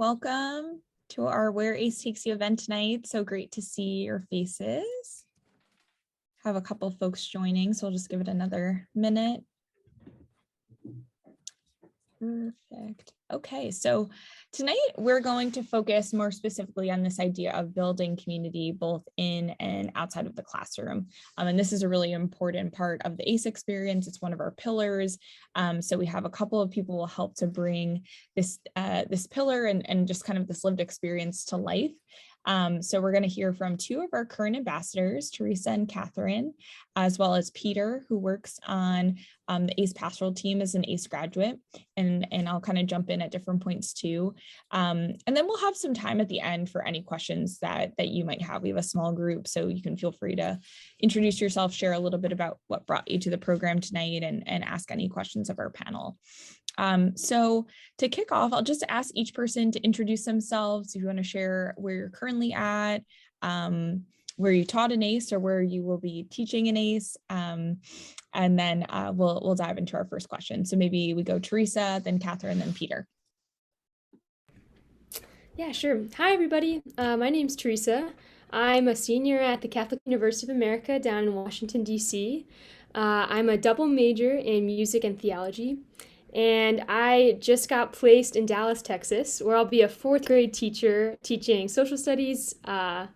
Welcome to our Where ACE Takes You event tonight. So great to see your faces. Have a couple folks joining, so we'll just give it another minute. Perfect. Okay, so tonight we're going to focus more specifically on this idea of building community both in and outside of the classroom. And this is a really important part of the ACE experience. It's one of our pillars. So we have a couple of people who will help to bring this pillar and just kind of this lived experience to life. So we're going to hear from two of our current ambassadors, Teresa and Catherine, as well as Peter, who works on the ACE pastoral team as an ACE graduate, and I'll kind of jump in at different points too. And then we'll have some time at the end for any questions that you might have. We have a small group, so you can feel free to introduce yourself, share a little bit about what brought you to the program tonight, and ask any questions of our panel. So to kick off, I'll just ask each person to introduce themselves. If you want to share where you're currently at, where you taught an ACE or where you will be teaching an ACE, and then we'll dive into our first question. So maybe we go Teresa, then Catherine, then Peter. Yeah, sure. Hi, everybody. My name's Teresa. I'm a senior at the Catholic University of America down in Washington, D.C. I'm a double major in music and theology. And I just got placed in Dallas, Texas, where I'll be a fourth grade teacher teaching social studies,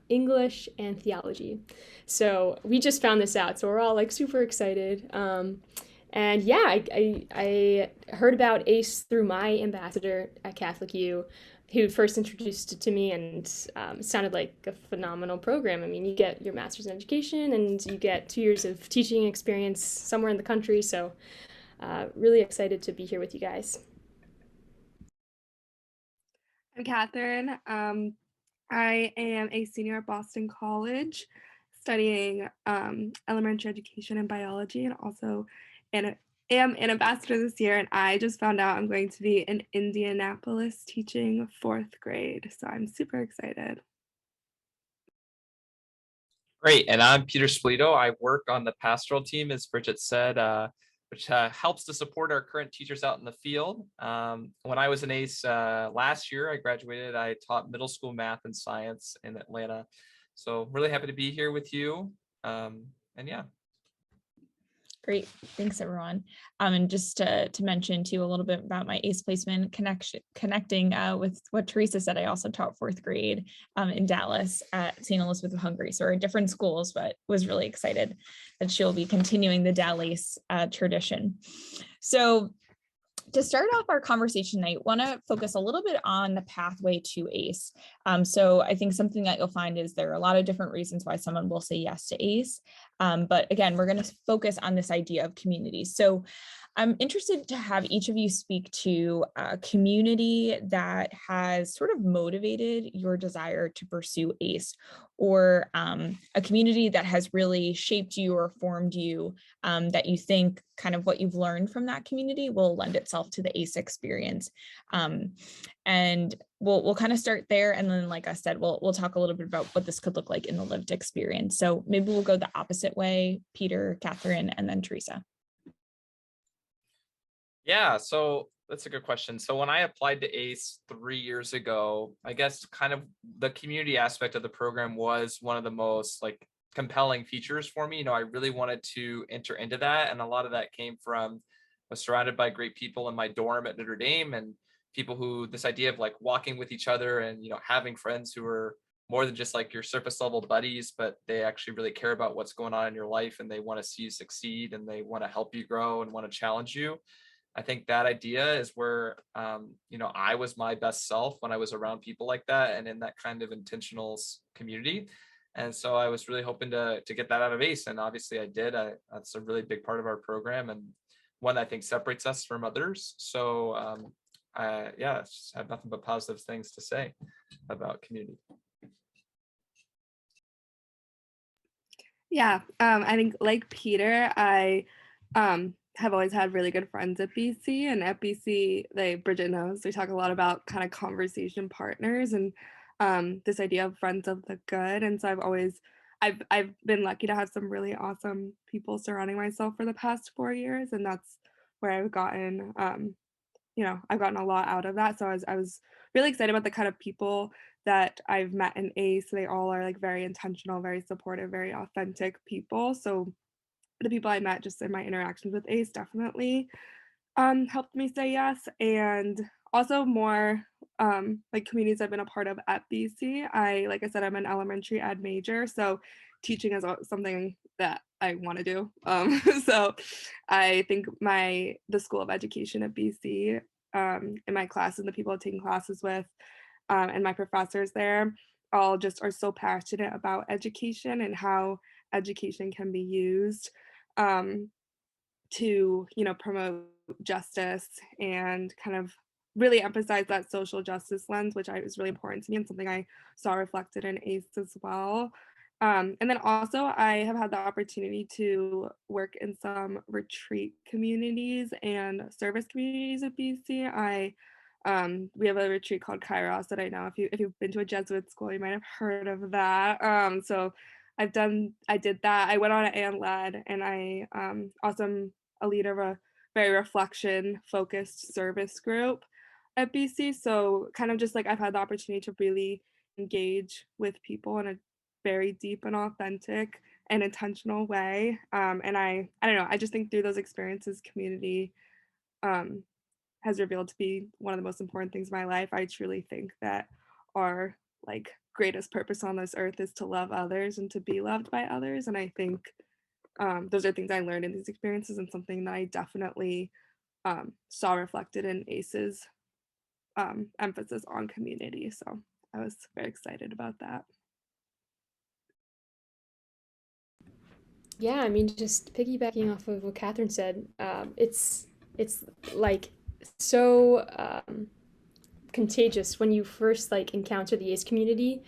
English, and theology. So we just found this out, so we're all like super excited. And yeah, I heard about ACE through my ambassador at Catholic U, who first introduced it to me, and it sounded like a phenomenal program. I mean, you get your master's in education and you get 2 years of teaching experience somewhere in the country. So really excited to be here with you guys. I'm Catherine. I am a senior at Boston College studying elementary education and biology, and also am an ambassador this year. And I just found out I'm going to be in Indianapolis teaching fourth grade. So I'm super excited. Great. And I'm Peter Splito. I work on the pastoral team, as Bridget said, which helps to support our current teachers out in the field. When I was an ACE last year, I graduated. I taught middle school math and science in Atlanta. So really happy to be here with you. And yeah. Great, thanks everyone. And just to mention too a little bit about my ACE placement connecting with what Teresa said, I also taught fourth grade in Dallas at St. Elizabeth of Hungary. So we're in different schools, but was really excited that she'll be continuing the DALACE tradition. So to start off our conversation tonight, I want to focus a little bit on the pathway to ACE. So I think something that you'll find is there are a lot of different reasons why someone will say yes to ACE. But again, we're going to focus on this idea of community. So I'm interested to have each of you speak to a community that has sort of motivated your desire to pursue ACE, or a community that has really shaped you or formed you, that you think kind of what you've learned from that community will lend itself to the ACE experience. And we'll kind of start there. And then, like I said, we'll talk a little bit about what this could look like in the lived experience. So maybe we'll go the opposite way, Peter, Catherine, and then Teresa. Yeah, so that's a good question. So when I applied to ACE 3 years ago, I guess kind of the community aspect of the program was one of the most like compelling features for me. I really wanted to enter into that. And a lot of that came from, I was surrounded by great people in my dorm at Notre Dame, and people who, this idea of like walking with each other and, having friends who are more than just like your surface level buddies, but they actually really care about what's going on in your life, and they want to see you succeed, and they want to help you grow and want to challenge you. I think that idea is where, I was my best self when I was around people like that and in that kind of intentional community. And so I was really hoping to get that out of ACE. And obviously I did. That's a really big part of our program, and one I think separates us from others. So I just have nothing but positive things to say about community. Yeah, I think like Peter, I have always had really good friends at BC, and at BC, Bridget knows, we talk a lot about kind of conversation partners and this idea of friends of the good. And so I've been lucky to have some really awesome people surrounding myself for the past 4 years, and that's where I've gotten I've gotten a lot out of that. So I was really excited about the kind of people that I've met in ACE. They all are like very intentional, very supportive, very authentic people. So the people I met just in my interactions with ACE definitely helped me say yes. And also more like communities I've been a part of at BC. Like I said, I'm an elementary ed major, so teaching is something that I want to do. So I think the School of Education at BC, in my classes, the people I'm taking classes with, and my professors there, all just are so passionate about education and how education can be used. Um, to promote justice and kind of really emphasize that social justice lens, which was really important to me and something I saw reflected in ACE as well. And then also I have had the opportunity to work in some retreat communities and service communities at BC. We have a retreat called Kairos that I know if you've been to a Jesuit school, you might have heard of that. So I did that. I went on it and led, and I also am a leader of a very reflection focused service group at BC. So kind of just like I've had the opportunity to really engage with people in a very deep and authentic and intentional way. And I don't know, I just think through those experiences, community um, has revealed to be one of the most important things in my life. I truly think that our like greatest purpose on this earth is to love others and to be loved by others. And I think those are things I learned in these experiences and something that I definitely saw reflected in ACE's emphasis on community. So I was very excited about that. Yeah, I mean, just piggybacking off of what Catherine said, it's like so contagious when you first like encounter the ACE community.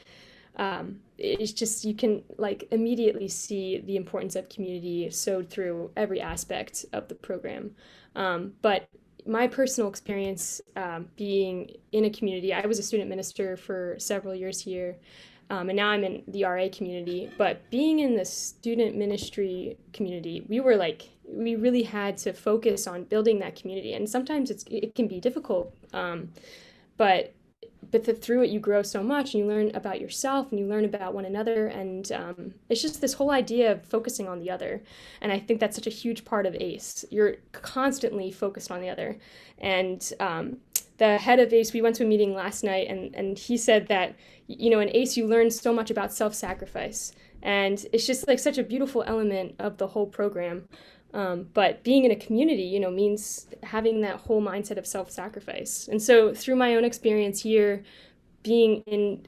It's just you can like immediately see the importance of community sewed through every aspect of the program. But my personal experience being in a community, I was a student minister for several years here, and now I'm in the RA community. But being in the student ministry community, we really had to focus on building that community, and sometimes it can be difficult. But through it you grow so much and you learn about yourself and you learn about one another, and it's just this whole idea of focusing on the other. And I think that's such a huge part of ACE. You're constantly focused on the other. And the head of ACE, we went to a meeting last night, and he said that in ACE you learn so much about self-sacrifice, and it's just like such a beautiful element of the whole program. But being in a community, means having that whole mindset of self-sacrifice. And so through my own experience here, being in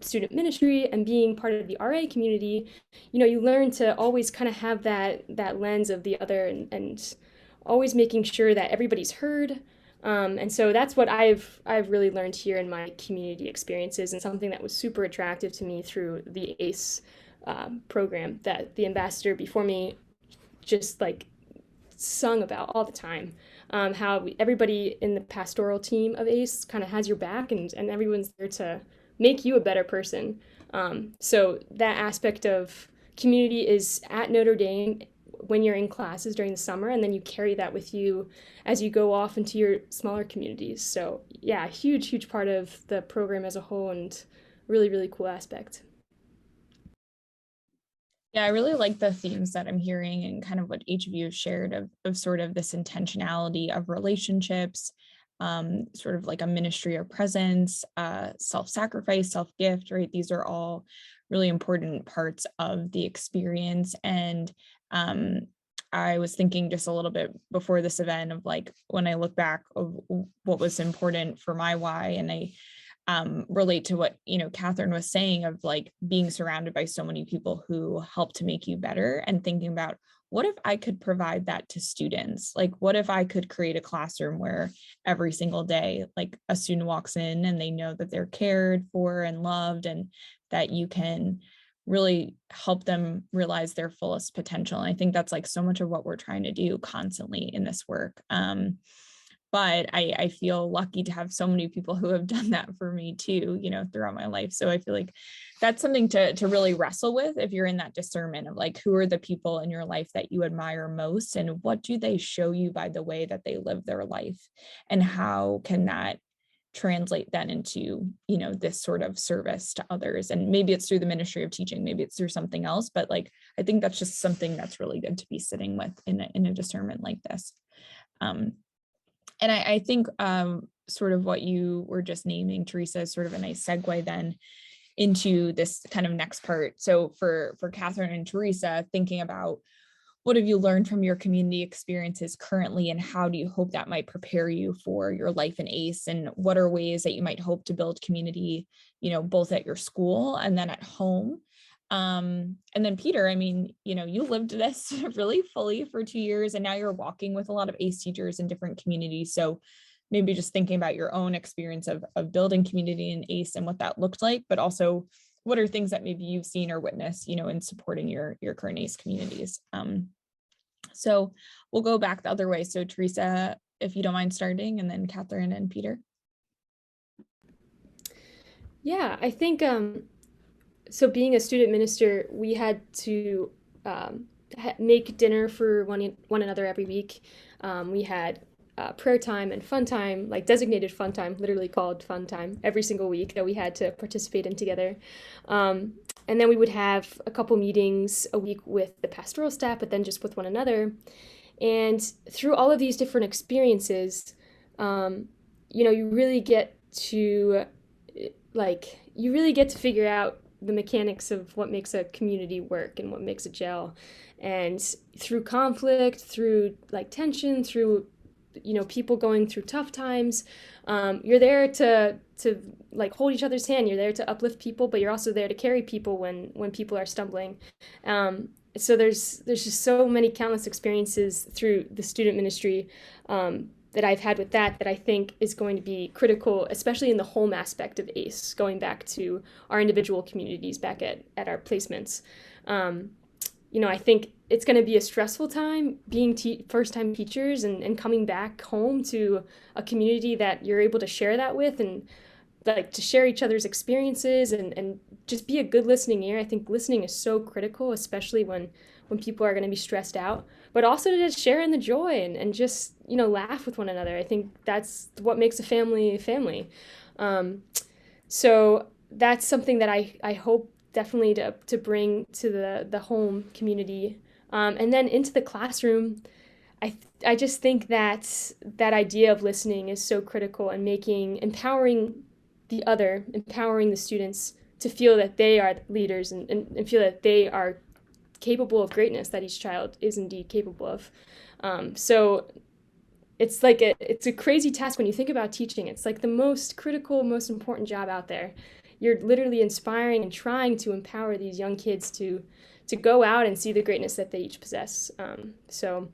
student ministry and being part of the RA community, you learn to always kind of have that lens of the other, and always making sure that everybody's heard. And so that's what I've really learned here in my community experiences, and something that was super attractive to me through the ACE program that the ambassador before me just like sung about all the time. How everybody in the pastoral team of ACE kind of has your back, and everyone's there to make you a better person. So that aspect of community is at Notre Dame when you're in classes during the summer, and then you carry that with you as you go off into your smaller communities. So yeah, huge part of the program as a whole, and really cool aspect. Yeah, I really like the themes that I'm hearing and kind of what each of you shared of sort of this intentionality of relationships, sort of like a ministry of presence, self-sacrifice, self-gift, right? These are all really important parts of the experience. And I was thinking just a little bit before this event of like, when I look back of what was important for my why, and I relate to what Catherine was saying of like being surrounded by so many people who help to make you better, and thinking about what if I could provide that to students? Like, what if I could create a classroom where every single day, like a student walks in and they know that they're cared for and loved, and that you can really help them realize their fullest potential. And I think that's like so much of what we're trying to do constantly in this work. but I feel lucky to have so many people who have done that for me too, you know, throughout my life. So I feel like that's something to really wrestle with if you're in that discernment of like, who are the people in your life that you admire most, and what do they show you by the way that they live their life, and how can that translate then into, you know, this sort of service to others. And maybe it's through the ministry of teaching, maybe it's through something else, but like I think that's just something that's really good to be sitting with in a discernment like this. And I think sort of what you were just naming, Teresa, is sort of a nice segue then into this kind of next part. So for Catherine and Teresa, thinking about what have you learned from your community experiences currently, and how do you hope that might prepare you for your life in ACE, and what are ways that you might hope to build community, you know, both at your school and then at home. And then Peter, I mean, you know, you lived this really fully for 2 years, and now you're walking with a lot of ACE teachers in different communities. So maybe just thinking about your own experience of building community in ACE and what that looked like, but also what are things that maybe you've seen or witnessed, you know, in supporting your current ACE communities. So we'll go back the other way. So Teresa, if you don't mind starting, and then Catherine and Peter. Yeah, I think so being a student minister, we had to make dinner for one another every week. We had prayer time and fun time, like designated fun time, literally called fun time, every single week that we had to participate in together. And then we would have a couple meetings a week with the pastoral staff, but then just with one another. And through all of these different experiences, you know, you really get to figure out the mechanics of what makes a community work and what makes it gel. And through conflict, through like tension, through, you know, people going through tough times, you're there to like hold each other's hand. You're there to uplift people, but you're also there to carry people when people are stumbling. So there's just so many countless experiences through the student ministry that I've had with that I think is going to be critical, especially in the home aspect of ACE, going back to our individual communities back at our placements. You know, I think it's going to be a stressful time being first-time teachers and coming back home to a community that you're able to share that with, and like to share each other's experiences and just be a good listening ear. I think listening is so critical, especially when people are going to be stressed out, but also to just share in the joy and just, you know, laugh with one another. I think that's what makes a family a family. So that's something that I hope definitely to bring to the home community. And then into the classroom, I just think that idea of listening is so critical, and empowering the students to feel that they are leaders and feel that they are capable of greatness, that each child is indeed capable of. So it's like it's a crazy task when you think about teaching. It's like the most critical, most important job out there. You're literally inspiring and trying to empower these young kids to go out and see the greatness that they each possess. So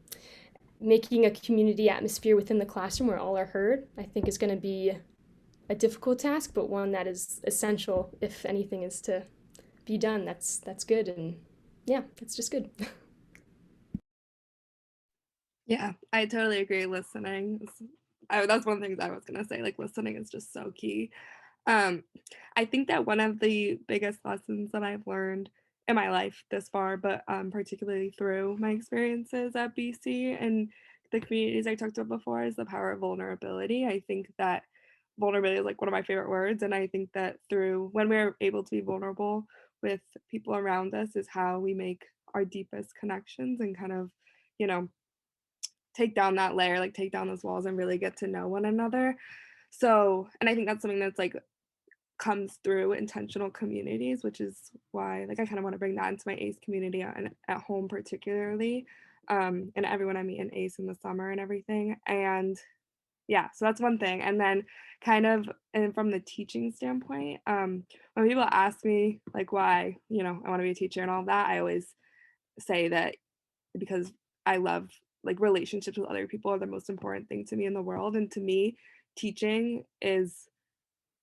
making a community atmosphere within the classroom where all are heard, I think, is going to be a difficult task, but one that is essential if anything is to be done. That's good, and yeah, that's just good. Yeah, I totally agree. Listening, that's one thing that I was gonna say. Like, listening is just so key. I think that one of the biggest lessons that I've learned in my life this far, but particularly through my experiences at BC and the communities I talked about before, is the power of vulnerability. I think that vulnerability is like one of my favorite words, and I think that through when we're able to be vulnerable with people around us is how we make our deepest connections and kind of, you know, take down that layer, like take down those walls and really get to know one another. So, and I think that's something that's like comes through intentional communities, which is why like I kind of want to bring that into my ACE community and at home particularly, and everyone I meet in ACE in the summer and everything. And yeah, so that's one thing. And then kind of, and from the teaching standpoint, when people ask me like why, you know, I want to be a teacher and all that, I always say that because I love like relationships with other people are the most important thing to me in the world. And to me, teaching is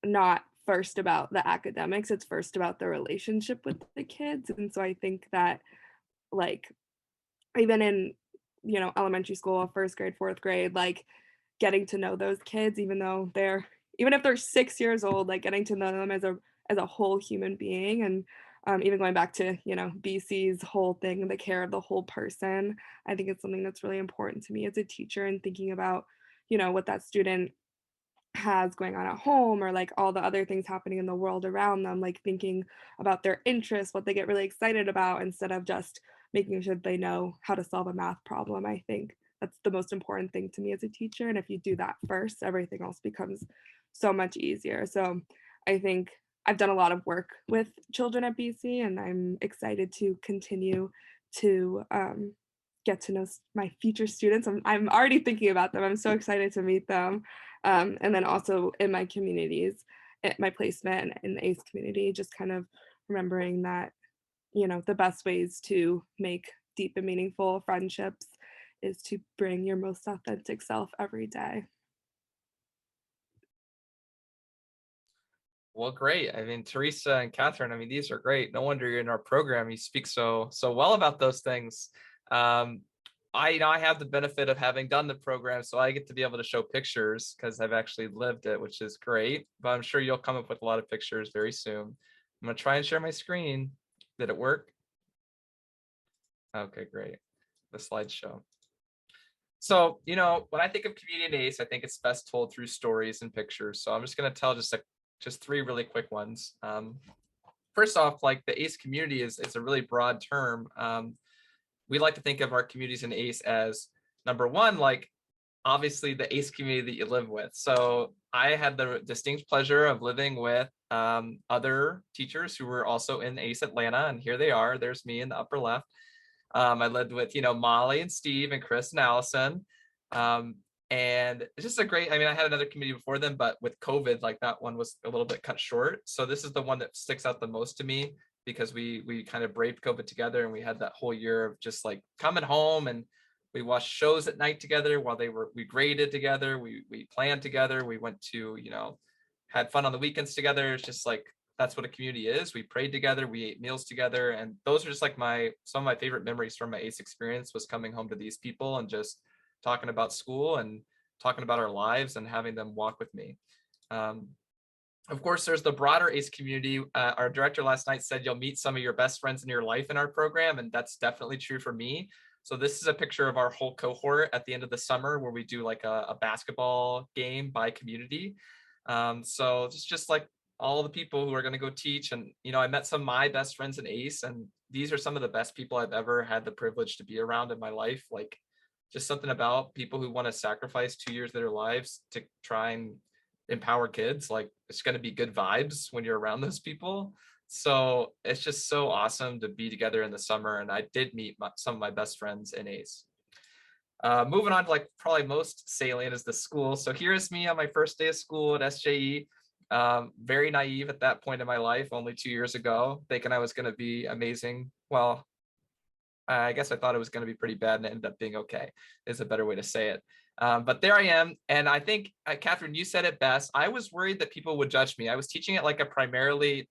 not first about the academics, it's first about the relationship with the kids. And so I think that like even in, you know, elementary school, first grade, fourth grade, like getting to know those kids, even if they're 6 years old, like getting to know them as a whole human being. And even going back to, BC's whole thing, the care of the whole person, I think it's something that's really important to me as a teacher, and thinking about, what that student has going on at home, or like all the other things happening in the world around them, like thinking about their interests, what they get really excited about, instead of just making sure they know how to solve a math problem. I think that's the most important thing to me as a teacher. And if you do that first, everything else becomes so much easier. So I think I've done a lot of work with children at BC, and I'm excited to continue to get to know my future students. I'm already thinking about them. I'm so excited to meet them. And then also in my communities, at my placement in the ACE community, just kind of remembering that, the best ways to make deep and meaningful friendships is to bring your most authentic self every day. Well, great. I mean, Teresa and Catherine, I mean, these are great. No wonder you're in our program. You speak so well about those things. I have the benefit of having done the program, so I get to be able to show pictures because I've actually lived it, which is great. But I'm sure you'll come up with a lot of pictures very soon. I'm gonna try and share my screen. Did it work? Okay, great. The slideshow. So, when I think of community and ACE, I think it's best told through stories and pictures. So I'm just going to tell just three really quick ones. First off, like the ACE community is a really broad term. We like to think of our communities in ACE as number one, like obviously the ACE community that you live with. So I had the distinct pleasure of living with other teachers who were also in ACE Atlanta, and here they are. There's me in the upper left. I lived with, Molly and Steve and Chris and Allison. And it's just I had another community before them, but with COVID, like that one was a little bit cut short. So this is the one that sticks out the most to me, because we kind of braved COVID together, and we had that whole year of just like coming home, and we watched shows at night together while we graded together. We planned together. We went to, had fun on the weekends together. It's just like, that's what a community is. We prayed together, we ate meals together. And those are just like some of my favorite memories from my ACE experience, was coming home to these people and just talking about school and talking about our lives and having them walk with me. Of course, there's the broader ACE community. Our director last night said you'll meet some of your best friends in your life in our program, and that's definitely true for me. So this is a picture of our whole cohort at the end of the summer, where we do like a basketball game by community. So it's just like all the people who are going to go teach. And, I met some of my best friends in ACE, and these are some of the best people I've ever had the privilege to be around in my life. Like, just something about people who want to sacrifice 2 years of their lives to try and empower kids. Like, it's going to be good vibes when you're around those people. So it's just so awesome to be together in the summer. And I did meet some of my best friends in ACE. Moving on to like probably most salient is the school. So here's me on my first day of school at SJE. Very naive at that point in my life, only 2 years ago, thinking I was going to be amazing. Well, I guess I thought it was going to be pretty bad, and it ended up being okay, is a better way to say it. But there I am. And I think, Catherine, you said it best. I was worried that people would judge me. I was teaching at like a primarily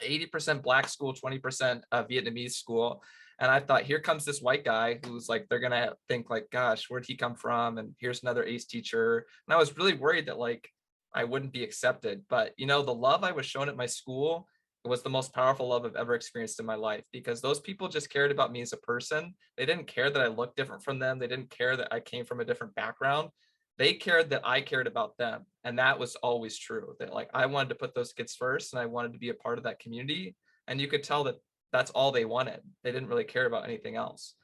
80% Black school, 20% Vietnamese school. And I thought, here comes this white guy who's like, they're going to think like, gosh, where'd he come from? And here's another ACE teacher. And I was really worried that like, I wouldn't be accepted. But, the love I was shown at my school, it was the most powerful love I've ever experienced in my life, because those people just cared about me as a person. They didn't care that I looked different from them. They didn't care that I came from a different background. They cared that I cared about them. And that was always true, that like, I wanted to put those kids first, and I wanted to be a part of that community. And you could tell that that's all they wanted. They didn't really care about anything else.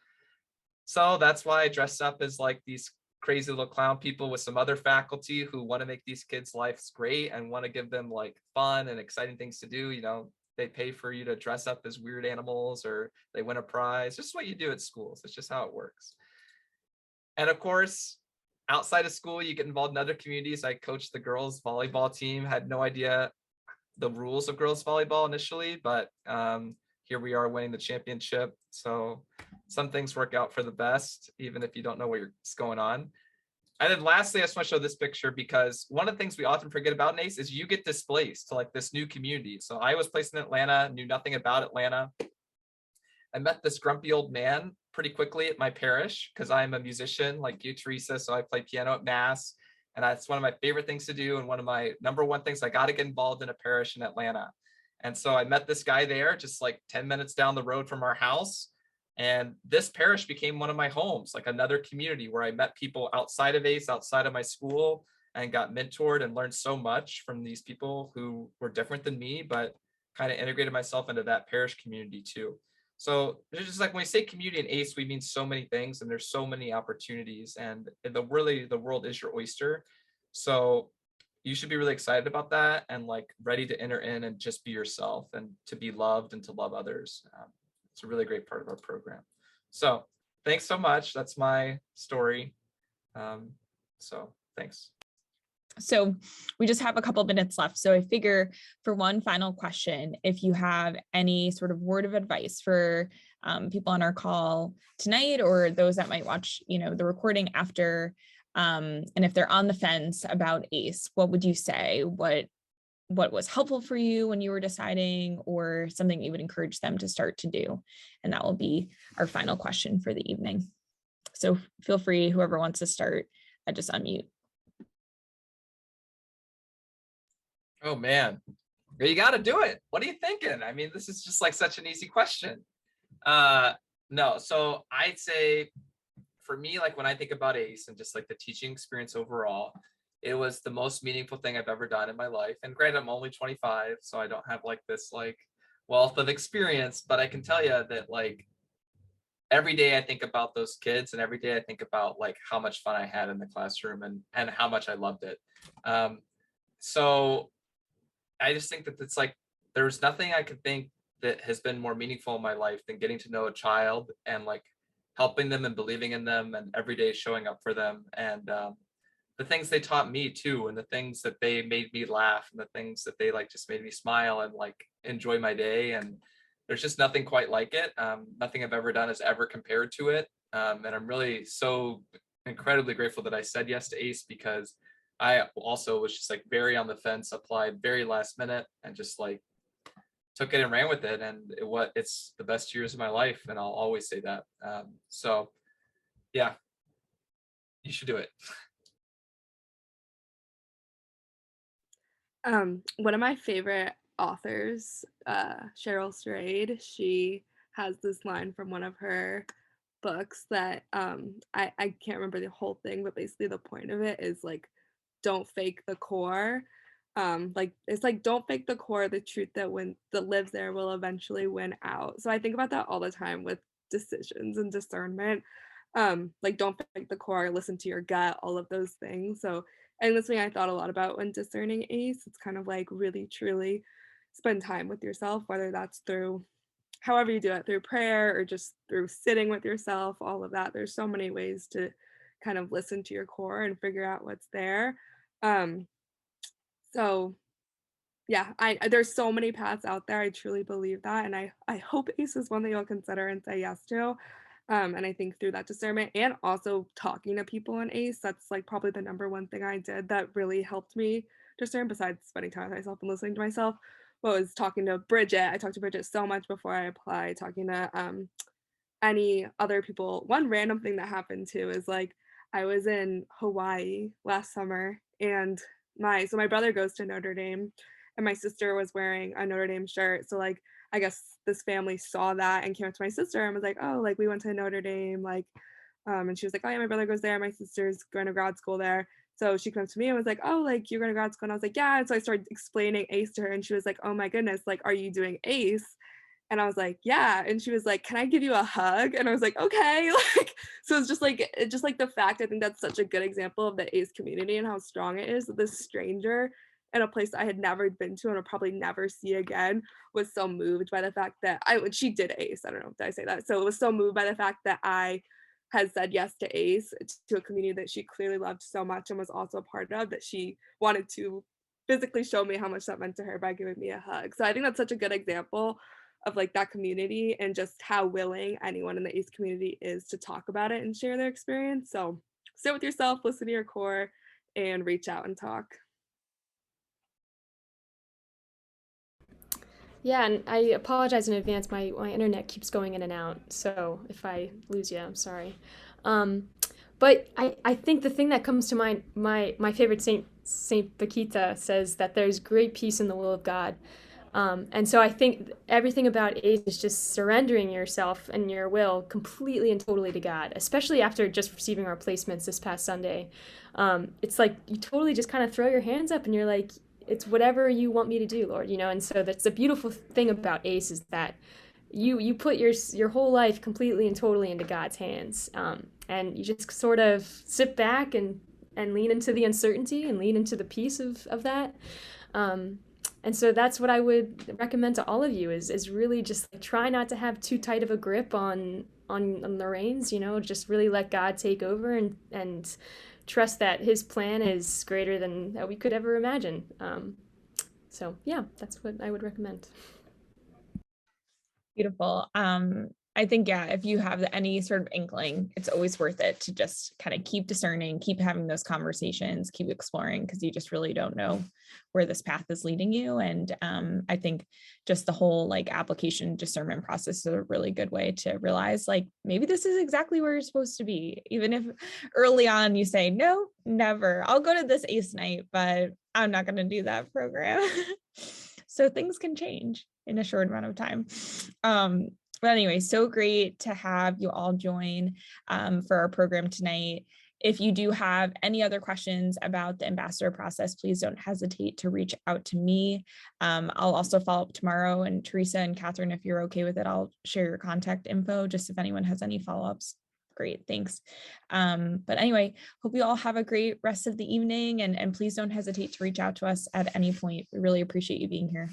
So that's why I dressed up as like these crazy little clown people with some other faculty who want to make these kids' lives great and want to give them like fun and exciting things to do. They pay for you to dress up as weird animals, or they win a prize. Just what you do at schools. It's just how it works. And of course, outside of school, you get involved in other communities. I coached the girls volleyball team, had no idea the rules of girls volleyball initially, but here we are winning the championship. So some things work out for the best, even if you don't know what's going on. And then lastly, I just want to show this picture, because one of the things we often forget about in ACE is you get displaced to like this new community. So I was placed in Atlanta, knew nothing about Atlanta. I met this grumpy old man pretty quickly at my parish because I'm a musician like you, Teresa. So I play piano at Mass, and that's one of my favorite things to do. And one of my number one things, I got to get involved in a parish in Atlanta. And so I met this guy there just like 10 minutes down the road from our house. And this parish became one of my homes, like another community where I met people outside of ACE, outside of my school, and got mentored and learned so much from these people who were different than me, but kind of integrated myself into that parish community too. So it's just like when we say community and ACE, we mean so many things, and there's so many opportunities, and the world is your oyster. So you should be really excited about that and like ready to enter in and just be yourself and to be loved and to love others. It's a really great part of our program. So thanks so much. That's my story. So thanks. So we just have a couple minutes left. So I figure for one final question, if you have any sort of word of advice for people on our call tonight, or those that might watch, the recording after, and if they're on the fence about ACE, what would you say? What was helpful for you when you were deciding, or something you would encourage them to start to do? And that will be our final question for the evening. So feel free, whoever wants to start, just unmute. Oh man, you got to do it. What are you thinking? I mean, this is just like such an easy question. No, so I'd say for me, like when I think about ACE and just like the teaching experience overall, it was the most meaningful thing I've ever done in my life. And granted, I'm only 25, so I don't have like this like wealth of experience, but I can tell you that like every day I think about those kids, and every day I think about like how much fun I had in the classroom and how much I loved it. So I just think that it's like there's nothing I could think that has been more meaningful in my life than getting to know a child and like helping them and believing in them and every day showing up for them, and the things they taught me too, and the things that they made me laugh, and the things that they like just made me smile and like enjoy my day. And there's just nothing quite like it. Nothing I've ever done has ever compared to it. And I'm really so incredibly grateful that I said yes to ACE, because I also was just like very on the fence, applied very last minute, and just like took it and ran with it. And it's the best years of my life, and I'll always say that. So yeah, you should do it. One of my favorite authors, Cheryl Strayed, she has this line from one of her books that I can't remember the whole thing, but basically the point of it is like, don't fake the core. Like it's like, don't fake the core, the truth that lives there will eventually win out. So I think about that all the time with decisions and discernment. Like don't fake the core, listen to your gut, all of those things. So and that's something I thought a lot about when discerning ACE. It's kind of like really truly spend time with yourself, whether that's through however you do it, through prayer or just through sitting with yourself, all of that. There's so many ways to kind of listen to your core and figure out what's there. So yeah, there's so many paths out there. I truly believe that. And I hope ACE is one that you'll consider and say yes to. And I think through that discernment and also talking to people in ACE, that's like probably the number one thing I did that really helped me discern, besides spending time with myself and listening to myself, was talking to Bridget. I talked to Bridget so much before I applied, talking to any other people. One random thing that happened too is like I was in Hawaii last summer, and my brother goes to Notre Dame, and my sister was wearing a Notre Dame shirt. So like I guess this family saw that and came up to my sister and was like, oh, like we went to Notre Dame, like and she was like, oh yeah, my brother goes there, my sister's going to grad school there. So she came to me and was like, oh, like you're going to grad school? And I was like, yeah. And so I started explaining ACE to her, and she was like, oh my goodness, like are you doing ACE? And I was like, yeah. And she was like, can I give you a hug? And I was like, okay. Like, so it's just like the fact, I think that's such a good example of the ACE community and how strong it is. This stranger in a place I had never been to and will probably never see again was so moved by the fact that she did ACE. I don't know if I say that. So it was so moved by the fact that I had said yes to ACE, to a community that she clearly loved so much and was also a part of, that she wanted to physically show me how much that meant to her by giving me a hug. So I think that's such a good example of like that community and just how willing anyone in the ACE community is to talk about it and share their experience. So sit with yourself, listen to your core, and reach out and talk. Yeah, and I apologize in advance. My internet keeps going in and out, so if I lose you, I'm sorry. Um, but I think the thing that comes to mind, my favorite Saint Bakita says that there's great peace in the will of God. And so I think everything about ACE is just surrendering yourself and your will completely and totally to God, especially after just receiving our placements this past Sunday. It's like you totally just kind of throw your hands up and you're like, it's whatever you want me to do, Lord, you know? And so that's the beautiful thing about ACE is that you put your whole life completely and totally into God's hands. And you just sort of sit back and lean into the uncertainty and lean into the peace of that. Um, and so that's what I would recommend to all of you is really just like, try not to have too tight of a grip on the reins, you know, just really let God take over and trust that his plan is greater than we could ever imagine. So yeah, that's what I would recommend. Beautiful. I think, yeah, if you have any sort of inkling, it's always worth it to just kind of keep discerning, keep having those conversations, keep exploring, because you just really don't know where this path is leading you. And I think just the whole like application discernment process is a really good way to realize like maybe this is exactly where you're supposed to be. Even if early on you say, no, never, I'll go to this ACE night, but I'm not going to do that program. So things can change in a short amount of time. But anyway, so great to have you all join for our program tonight. If you do have any other questions about the ambassador process, please don't hesitate to reach out to me. I'll also follow up tomorrow, and Teresa and Catherine, if you're okay with it, I'll share your contact info just if anyone has any follow-ups. Great, thanks. But anyway, hope you all have a great rest of the evening, and please don't hesitate to reach out to us at any point. We really appreciate you being here.